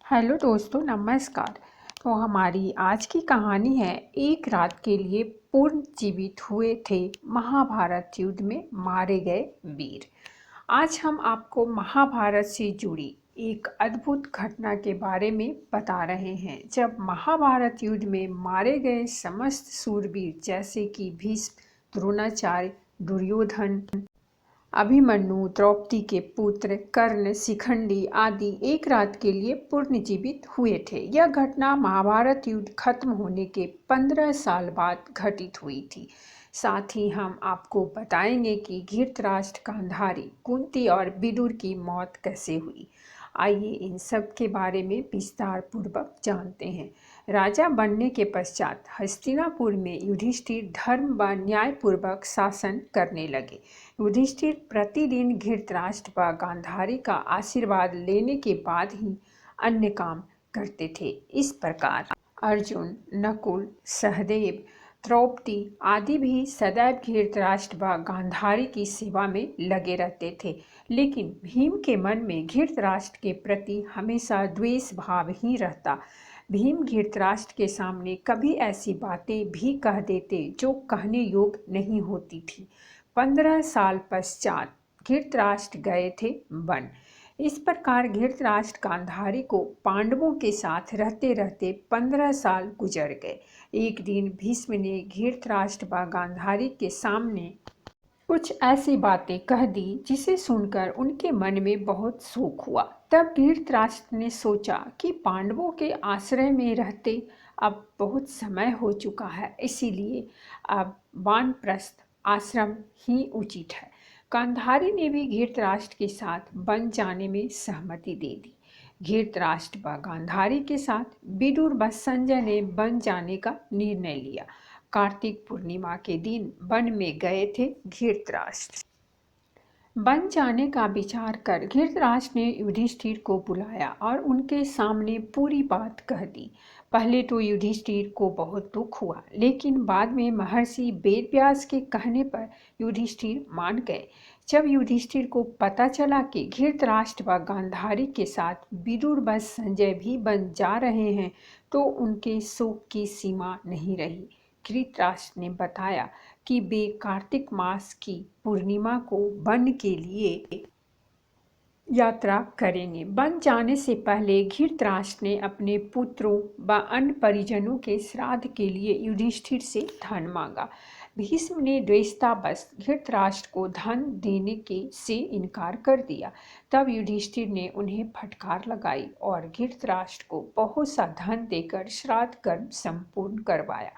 Hello दोस्तों, नमस्कार। तो हमारी आज की कहानी है, एक रात के लिए पूर्ण जीवित हुए थे महाभारत युद्ध में मारे गए वीर। आज हम आपको महाभारत से जुड़ी एक अद्भुत घटना के बारे में बता रहे हैं, जब महाभारत युद्ध में मारे गए समस्त सूरवीर जैसे कि भीष्म, द्रोणाचार्य, दुर्योधन, अभिमन्यु, द्रौपदी के पुत्र कर्ण, शिखंडी आदि एक रात के लिए पुनर्जीवित हुए थे। यह घटना महाभारत युद्ध खत्म होने के 15 साल बाद घटित हुई थी। साथ ही हम आपको बताएंगे कि धृतराष्ट्र, गांधारी, कुंती और विदुर की मौत कैसे हुई। आइए इन सब के बारे में विस्तार पूर्वक जानते हैं। राजा बनने के पश्चात हस्तिनापुर में युधिष्ठिर धर्म व न्यायपूर्वक शासन करने लगे। युधिष्ठिर प्रतिदिन धृतराष्ट्र व गांधारी का आशीर्वाद लेने के बाद ही अन्य काम करते थे। इस प्रकार अर्जुन, नकुल, सहदेव, द्रौपदी आदि भी सदैव धृतराष्ट्र व गांधारी की सेवा में लगे रहते थे। लेकिन भीम के मन में धृतराष्ट्र के प्रति हमेशा द्वेष भाव ही रहता। भीम धृतराष्ट्र के सामने कभी ऐसी बातें भी कह देते जो कहने योग्य नहीं होती थी। 15 साल पश्चात धृतराष्ट्र गए थे वन। इस प्रकार धृतराष्ट्र गांधारी को पांडवों के साथ रहते रहते 15 साल गुजर गए। एक दिन भीष्म ने धृतराष्ट्र व गांधारी के सामने कुछ ऐसी बातें कह दी जिसे सुनकर उनके मन में बहुत शोक हुआ। तब धृतराष्ट्र ने सोचा कि पांडवों के आश्रय में रहते अब बहुत समय हो चुका है, इसीलिए अब वानप्रस्थ आश्रम ही उचित है। गांधारी ने भी धृतराष्ट्र के साथ वन जाने में सहमति दे दी। धृतराष्ट्र व गांधारी के साथ विदुर व संजय ने वन जाने का निर्णय लिया। कार्तिक पूर्णिमा के दिन वन में गए थे धृतराष्ट्र। वन जाने का विचार कर धृतराष्ट्र ने युधिष्ठिर को बुलाया और उनके सामने पूरी बात कह दी। पहले तो युधिष्ठिर को बहुत दुख हुआ, लेकिन बाद में महर्षि वेदव्यास के कहने पर युधिष्ठिर मान गए। जब युधिष्ठिर को पता चला कि धृतराष्ट्र व गांधारी के साथ विदुर व संजय भी वन जा रहे हैं, तो उनके शोक की सीमा नहीं रही। धृतराष्ट्र ने बताया कि वे कार्तिक मास की पूर्णिमा को वन के लिए यात्रा करेंगे। वन जाने से पहले धृतराष्ट्र ने अपने पुत्रों व अन्य परिजनों के श्राद्ध के लिए युधिष्ठिर से धन मांगा। भीष्म ने द्वेषतावश धृतराष्ट्र को धन देने के से इनकार कर दिया। तब युधिष्ठिर ने उन्हें फटकार लगाई और धृतराष्ट्र को बहुत सा धन देकर श्राद्ध कर्म संपूर्ण करवाया।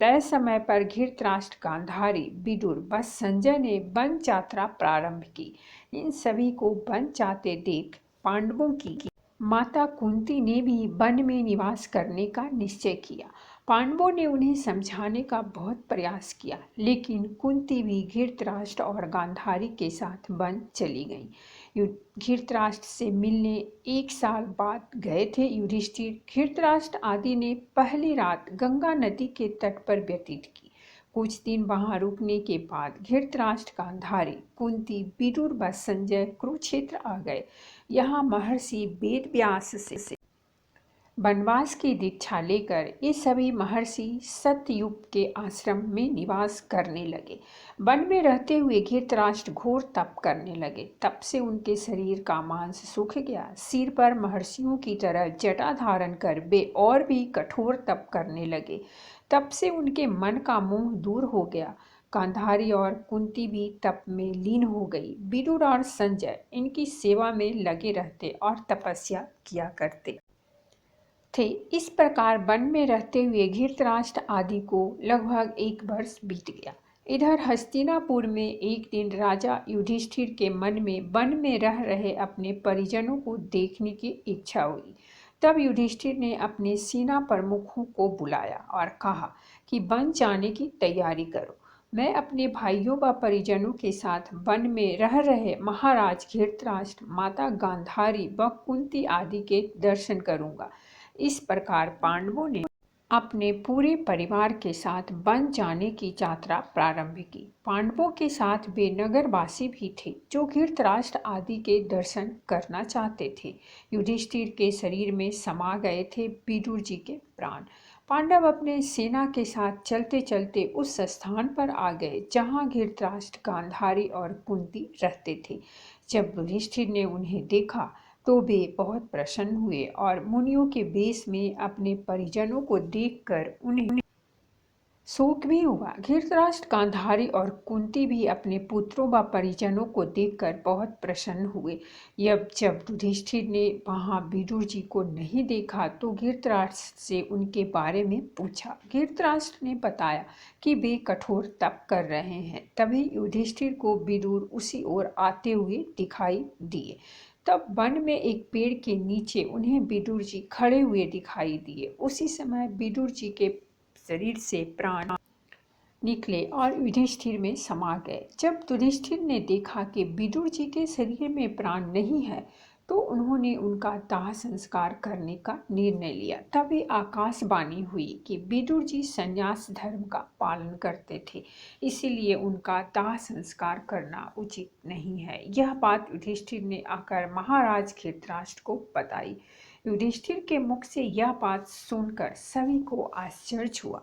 तय समय पर धृतराष्ट्र, गांधारी, विदुर व संजय ने वन यात्रा प्रारंभ की। इन सभी को वन जाते देख पांडवों की माता कुंती ने भी वन में निवास करने का निश्चय किया। पांडवों ने उन्हें समझाने का बहुत प्रयास किया, लेकिन कुंती भी धृतराष्ट्र और गांधारी के साथ वन चली गई। धृतराष्ट्र से मिलने एक साल बाद गए थे युधिष्ठिर। धृतराष्ट्र आदि ने पहली रात गंगा नदी के तट पर व्यतीत की। कुछ दिन वहां रुकने के बाद धृतराष्ट्र, गांधारी, कुंती, विदुर व संजय कुरुक्षेत्र आ गए। यहाँ महर्षि वेदव्यास से वनवास की दीक्षा लेकर ये सभी महर्षि सत्ययुग के आश्रम में निवास करने लगे। वन में रहते हुए धृतराष्ट्र घोर तप करने लगे। तप से उनके शरीर का मांस सूख गया। सिर पर महर्षियों की तरह जटा धारण कर वे और भी कठोर तप करने लगे। तप से उनके मन का मोह दूर हो गया। गांधारी और कुंती भी तप में लीन हो गई। विदुर और संजय इनकी सेवा में लगे रहते और तपस्या किया करते थे। इस प्रकार वन में रहते हुए धृतराष्ट्र आदि को लगभग 1 वर्ष बीत गया। इधर हस्तिनापुर में एक दिन राजा युधिष्ठिर के मन में वन में रह रहे अपने परिजनों को देखने की इच्छा हुई। तब युधिष्ठिर ने अपने सेना प्रमुखों को बुलाया और कहा कि वन जाने की तैयारी करो। मैं अपने भाइयों व परिजनों के साथ वन में रह रहे महाराज धृतराष्ट्र, माता गांधारी व कुंती आदि के दर्शन करूंगा। इस प्रकार पांडवों ने अपने पूरे परिवार के साथ वन जाने की यात्रा प्रारंभ की। पांडवों के साथ वे नगरवासी भी थे जो धृतराष्ट्र आदि के दर्शन करना चाहते थे। युधिष्ठिर के शरीर में समा गए थे विदुर जी के प्राण। पांडव अपने सेना के साथ चलते चलते उस स्थान पर आ गए जहां धृतराष्ट्र, गांधारी और कुंती रहते थे। जब युधिष्ठिर ने उन्हें देखा तो वे बहुत प्रसन्न हुए और मुनियों के वेश में अपने परिजनों को देखकर उन्हें शोक भी हुआ। धृतराष्ट्र, गांधारी और कुंती भी अपने पुत्रों व परिजनों को देखकर बहुत प्रसन्न हुए। जब युधिष्ठिर ने वहां विदुर जी को नहीं देखा तो धृतराष्ट्र से उनके बारे में पूछा। धृतराष्ट्र ने बताया कि वे कठोर तप कर रहे हैं। तभी युधिष्ठिर को विदुर उसी ओर आते हुए दिखाई दिए। तब वन में एक पेड़ के नीचे उन्हें विदुर जी खड़े हुए दिखाई दिए। उसी समय विदुर जी के शरीर से प्राण निकले और युधिष्ठिर में समा गए। जब युधिष्ठिर ने देखा कि विदुर जी के शरीर में प्राण नहीं है तो उन्होंने उनका दाह संस्कार करने का निर्णय लिया। तभी आकाशवाणी हुई कि विदुर जी संन्यास धर्म का पालन करते थे, इसीलिए उनका दाह संस्कार करना उचित नहीं है। यह बात युधिष्ठिर ने आकर महाराज धृतराष्ट्र को बताई। युधिष्ठिर के मुख से यह बात सुनकर सभी को आश्चर्य हुआ।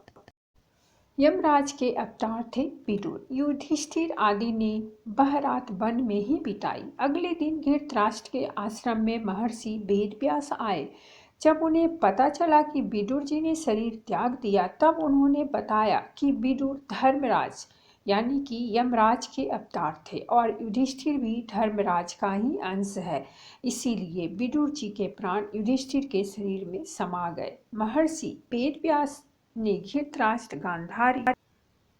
यमराज के अवतार थे विदुर। युधिष्ठिर आदि ने वह रात वन में ही बिताई। अगले दिन धृतराष्ट्र के आश्रम में महर्षि वेदव्यास आए। जब उन्हें पता चला कि विदुर जी ने शरीर त्याग दिया तब उन्होंने बताया कि विदुर धर्मराज यानी कि यमराज के अवतार थे और युधिष्ठिर भी धर्मराज का ही अंश है, इसीलिए विदुर जी के प्राण युधिष्ठिर के शरीर में समा गए। महर्षि वेदव्यास ने धृतराष्ट्र, गांधारी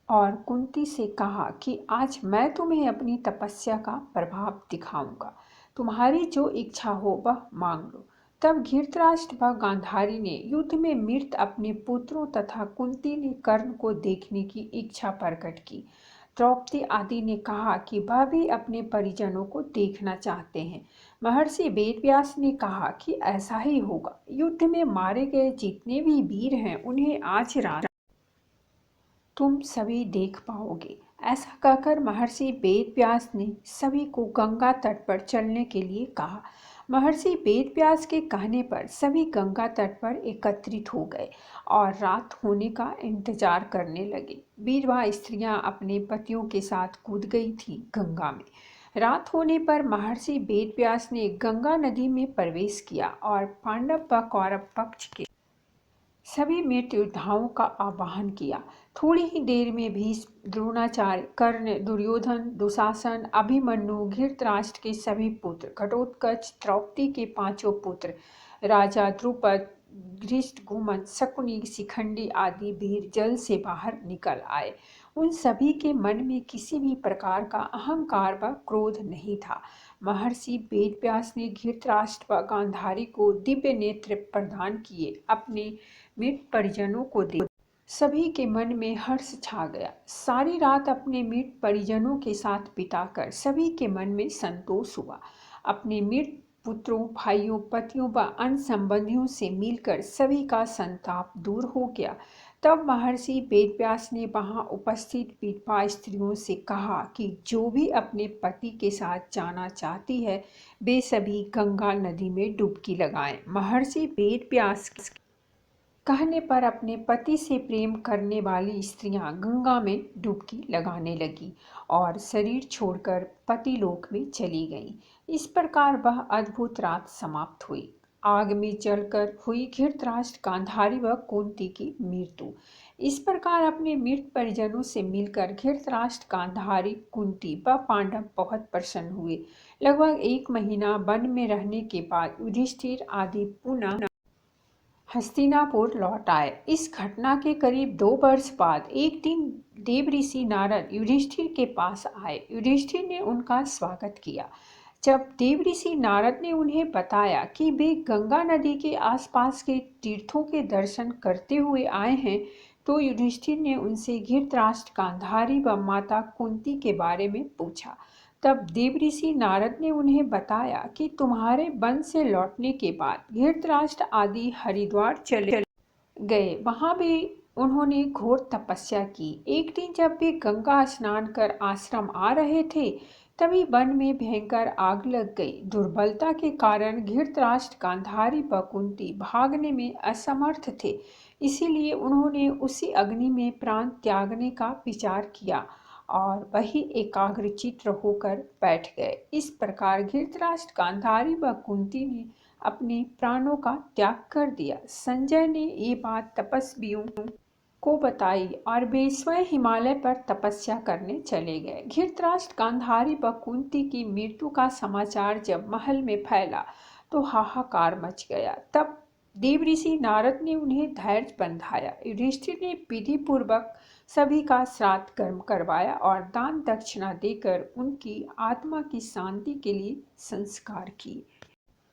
और कुंती से कहा कि आज मैं तुम्हें अपनी तपस्या का प्रभाव दिखाऊंगा। तुम्हारी जो इच्छा हो वह मांग लो। तब धृतराष्ट्र व गांधारी ने युद्ध में मृत अपने पुत्रों तथा कुंती ने कर्ण को देखने की इच्छा प्रकट की। द्रौपदी आदि ने कहा कि वह भी अपने परिजनों को देखना चाहते हैं। महर्षि वेदव्यास ने कहा कि ऐसा ही होगा। युद्ध में मारे गए जितने भी वीर हैं उन्हें आज रात तुम सभी देख पाओगे। ऐसा कहकर महर्षि वेदव्यास ने सभी को गंगा तट पर चलने के लिए कहा। महर्षि वेदव्यास के कहने पर सभी गंगा तट पर एकत्रित हो गए और रात होने का इंतजार करने लगे। विधवा स्त्रियां अपने पतियों के साथ कूद गई थी गंगा में। रात होने पर महर्षि वेदव्यास ने गंगा नदी में प्रवेश किया और पांडव व कौरव पक्ष के सभी मृत योद्धाओं का आवाहन किया। थोड़ी ही देर में भीष्म, द्रोणाचार्य, कर्ण, दुर्योधन, दुशासन, अभिमन्यु, धृतराष्ट्र के सभी पुत्र, घटोत्कच, द्रौपदी के पांचों पुत्र, राजा द्रुपद, धृष्टद्युम्न, शकुनी, शिखंडी आदि वीर जल से बाहर निकल आए। उन सभी के मन में किसी भी प्रकार का अहंकार व क्रोध नहीं था। महर्षि वेदव्यास ने धृतराष्ट्र व गांधारी को दिव्य नेत्र प्रदान किए। अपने मृत परिजनों को देख सभी के मन में हर्ष छा गया। सारी रात अपने मृत परिजनों के साथ बिताकर सभी के मन में संतोष हुआ। अपने मृत पुत्रों, भाइयों, पतियों व अन्य संबंधियों से मिलकर सभी का संताप दूर हो गया। तब महर्षि वेदव्यास ने वहां उपस्थित विधवा स्त्रियों से कहा कि जो भी अपने पति के साथ जाना चाहती है वे सभी गंगा नदी में डुबकी लगाएं। महर्षि वेदव्यास कहने पर अपने पति से प्रेम करने वाली स्त्रियां गंगा में डुबकी लगाने लगी और शरीर छोड़कर पतिलोक में चली गईं। इस प्रकार वह अद्भुत रात समाप्त हुई। आग में जलकर हुई धृतराष्ट्र, गांधारी व कुंती की मृत्यु। इस प्रकार अपने मृत परिजनों से मिलकर धृतराष्ट्र, गांधारी, कुंती व पांडव बहुत प्रसन्न हुए। लगभग 1 महीना वन में रहने के बाद युधिष्ठिर आदि पुनः हस्तिनापुर लौट आए। इस घटना के करीब 2 वर्ष बाद एक दिन देवऋषि नारद युधिष्ठिर के पास आए। युधिष्ठिर ने उनका स्वागत किया। जब देवऋषि नारद ने उन्हें बताया कि वे गंगा नदी के आसपास के तीर्थों के दर्शन करते हुए आए हैं तो युधिष्ठिर ने उनसे धृतराष्ट्र, गांधारी व माता कुंती के बारे में पूछा। तब देवऋषि नारद ने उन्हें बताया कि तुम्हारे वन से लौटने के बाद धृतराष्ट्र आदि हरिद्वार चले गए। वहाँ भी उन्होंने घोर तपस्या की। एक दिन जब वे गंगा स्नान कर आश्रम आ रहे थे, तभी वन में भयंकर आग लग गई। दुर्बलता के कारण धृतराष्ट्र, गांधारी व कुंती भागने में असमर्थ थे, इसीलिए उन्होंने उसी अग्नि में प्राण त्यागने का विचार किया और वही एकाग्रचित्त होकर बैठ गए। इस प्रकार धृतराष्ट्र, गांधारी व कुंती ने अपने प्राणों का त्याग कर दिया। संजय ने ये बात तपस्वियों को बताई और वे स्वयं हिमालय पर तपस्या करने चले गए। धृतराष्ट्र, गांधारी व कुंती की मृत्यु का समाचार जब महल में फैला तो हाहाकार मच गया। तब देवऋषि नारद ने उन्हें धैर्य बंधाया। युधिष्ठिर ने विधि पूर्वक सभी का श्राद्ध कर्म करवाया और दान दक्षिणा देकर उनकी आत्मा की शांति के लिए संस्कार किए।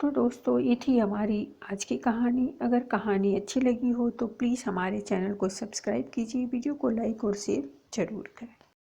तो दोस्तों, ये थी हमारी आज की कहानी। अगर कहानी अच्छी लगी हो तो प्लीज़ हमारे चैनल को सब्सक्राइब कीजिए, वीडियो को लाइक और शेयर ज़रूर करें।